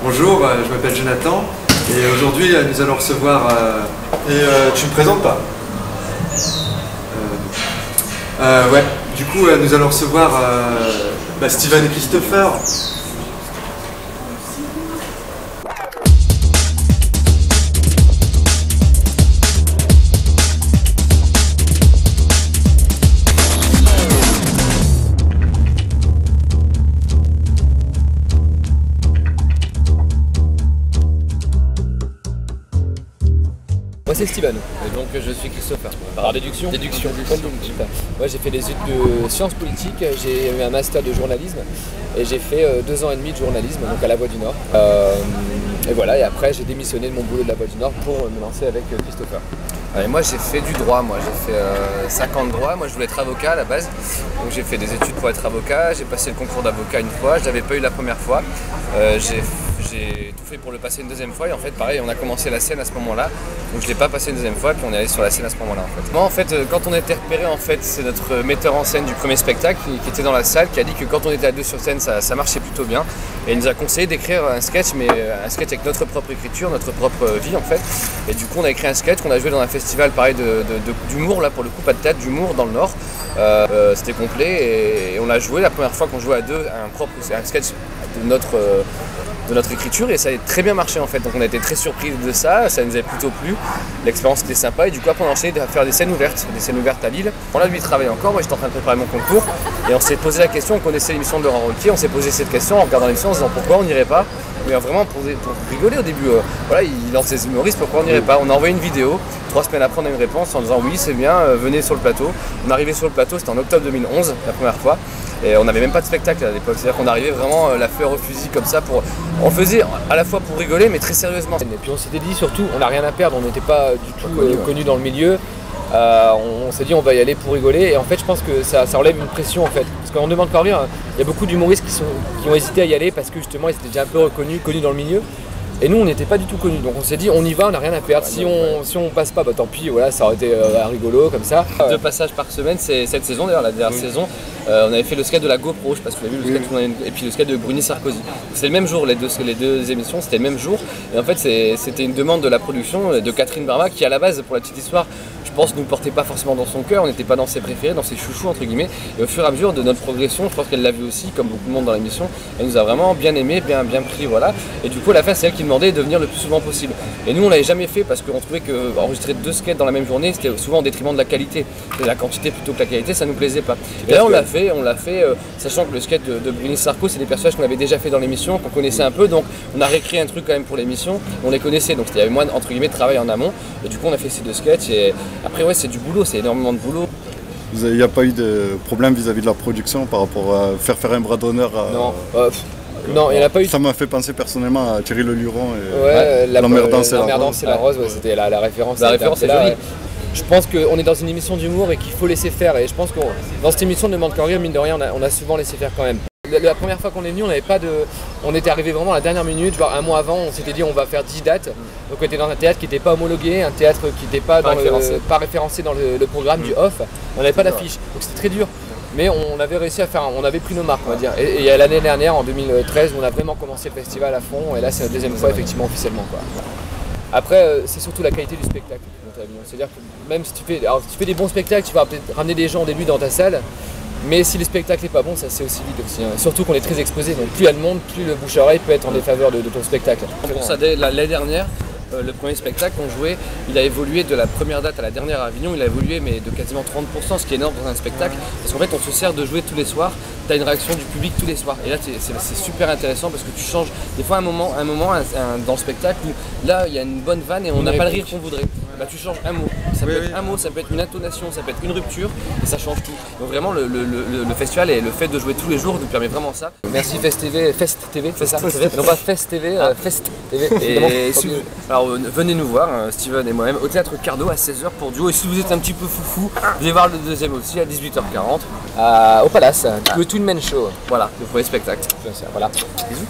Bonjour, je m'appelle Jonathan et aujourd'hui nous allons recevoir... tu me présentes pas? Ouais, du coup nous allons recevoir Steven et Christopher. Moi c'est Steven. Et donc je suis Christopher. Par déduction. Déduction. Super. Moi j'ai fait des études de sciences politiques, j'ai eu un master de journalisme et j'ai fait 2 ans et demi de journalisme donc à La Voix du Nord. Et voilà, et après j'ai démissionné de mon boulot de La Voix du Nord pour me lancer avec Christopher. Et moi j'ai fait du droit, j'ai fait 5 ans de droit, moi je voulais être avocat à la base, donc j'ai fait des études pour être avocat, j'ai passé le concours d'avocat une fois, je l'avais pas eu la première fois, j'ai tout fait pour le passer une deuxième fois et en fait pareil on a commencé la scène à ce moment-là, donc je l'ai pas passé une deuxième fois puis on est allé sur la scène à ce moment-là en fait. Moi en fait quand on a été repéré en fait c'est notre metteur en scène du premier spectacle qui était dans la salle qui a dit que quand on était à deux sur scène ça marchait plutôt bien et il nous a conseillé d'écrire un sketch mais un sketch avec notre propre écriture, notre propre vie en fait et du coup on a écrit un sketch qu'on a joué dans un festival pareil d'humour là pour le coup, pas de théâtre, d'humour dans le Nord. C'était complet et on l'a joué la première fois qu'on jouait à deux un sketch de notre écriture et ça a très bien marché en fait, donc on a été très surpris de ça nous avait plutôt plu, l'expérience était sympa et du coup après on a enchaîné à faire des scènes ouvertes à Lille. Là lui il travaille encore, moi j'étais en train de préparer mon concours et on s'est posé la question, on connaissait l'émission de Laurent Ruquier, on s'est posé cette question en regardant l'émission en se disant pourquoi on n'irait pas, mais vraiment pour rigoler au début, voilà il lance ses humoristes, pourquoi on n'irait pas, on a envoyé une vidéo, 3 semaines après on a une réponse en disant oui c'est bien, venez sur le plateau. On est arrivé sur le plateau, c'était en octobre 2011 la première fois. Et on n'avait même pas de spectacle à l'époque, c'est-à-dire qu'on arrivait vraiment la fleur au fusil comme ça, on faisait à la fois pour rigoler mais très sérieusement. Et puis on s'était dit surtout, on n'a rien à perdre, on n'était pas du tout connus dans le milieu, on s'est dit on va y aller pour rigoler et en fait je pense que ça enlève une pression en fait, parce qu'on demande pas rien, il y a beaucoup d'humoristes qui ont hésité à y aller parce que justement ils étaient déjà un peu connus dans le milieu. Et nous on n'était pas du tout connus, donc on s'est dit on y va, on n'a rien à perdre, si on passe pas, bah tant pis, voilà, ça aurait été rigolo comme ça. 2 passages par semaine, c'est cette saison d'ailleurs, la dernière saison, on avait fait le sketch de la GoPro, je sais pas si vous l'avez vu, le sketch, et puis le sketch de Bruni Sarkozy. C'était le même jour, les deux émissions, c'était le même jour, et en fait c'était une demande de la production de Catherine Barma qui à la base, pour la petite histoire, je pense nous portait pas forcément dans son cœur, on n'était pas dans ses préférés, dans ses chouchous entre guillemets, et au fur et à mesure de notre progression, je pense qu'elle l'a vu aussi, comme beaucoup de monde dans l'émission, elle nous a vraiment bien aimé, bien pris, voilà, et du coup à la fin c'est elle qui demandait de venir le plus souvent possible. Et nous on l'avait jamais fait parce qu'on trouvait que enregistrer 2 sketchs dans la même journée c'était souvent au détriment de la qualité, et la quantité plutôt que la qualité ça nous plaisait pas. Et là on l'a fait, sachant que le sketch de Bruni Sarko c'est des personnages qu'on avait déjà fait dans l'émission, qu'on connaissait un peu, donc on a réécrit un truc quand même pour l'émission, on les connaissait, donc il y avait moins entre guillemets de travail en amont, et du coup on a fait ces 2 sketchs et après ouais c'est du boulot, c'est énormément de boulot. Il n'y a pas eu de problème vis-à-vis de la production par rapport à faire un bras d'honneur à... Non, il n'y en a pas eu. Ça m'a fait penser personnellement à Thierry Le Luron et ouais, L'emmerdant c'est la rose, ouais, c'était la référence. La référence est jolie. Je pense qu'on est dans une émission d'humour et qu'il faut laisser faire. Et je pense que dans cette émission de Demande qu'à rire, mine de rien, on a souvent laissé faire quand même. La première fois qu'on est venu, on était arrivé vraiment à la dernière minute, voire un mois avant, on s'était dit on va faire 10 dates. Donc on était dans un théâtre qui n'était pas homologué, un théâtre qui n'était pas référencé dans le programme du off. On n'avait pas d'affiche, donc c'était très dur. Mais on avait réussi à faire, on avait pris nos marques on va dire. Et il y a l'année dernière, en 2013, où on a vraiment commencé le festival à fond. Et là c'est la 2e fois effectivement officiellement quoi. Après c'est surtout la qualité du spectacle. C'est-à-dire que même si tu fais des bons spectacles, tu vas peut-être ramener des gens au début dans ta salle. Mais si le spectacle n'est pas bon, ça c'est aussi vite aussi. Hein. Surtout qu'on est très exposé, donc plus il y a de monde, plus le bouche-à-oreille peut être en défaveur de ton spectacle. Pour ça, l'année dernière, le premier spectacle qu'on jouait, il a évolué de la première date à la dernière à Avignon, il a évolué mais de quasiment 30%, ce qui est énorme dans un spectacle, parce qu'en fait on se sert de jouer tous les soirs, tu as une réaction du public tous les soirs, et là c'est super intéressant parce que tu changes, des fois un moment dans le spectacle où là il y a une bonne vanne et on n'a pas le rire qu'on voudrait, bah tu changes un mot, ça peut être un mot, ça peut être une intonation, ça peut être une rupture, et ça change tout. Donc vraiment le festival et le fait de jouer tous les jours nous permet vraiment ça. Merci Fest TV, c'est ça, non pas Fest TV, Fest TV. Et alors venez nous voir, Steven et moi-même, au théâtre Cardo à 16h pour duo. Et si vous êtes un petit peu foufou, venez voir le deuxième aussi à 18h40. Au Palace, le Twin Man Show. Voilà, le premier spectacle. Voilà. Bisous.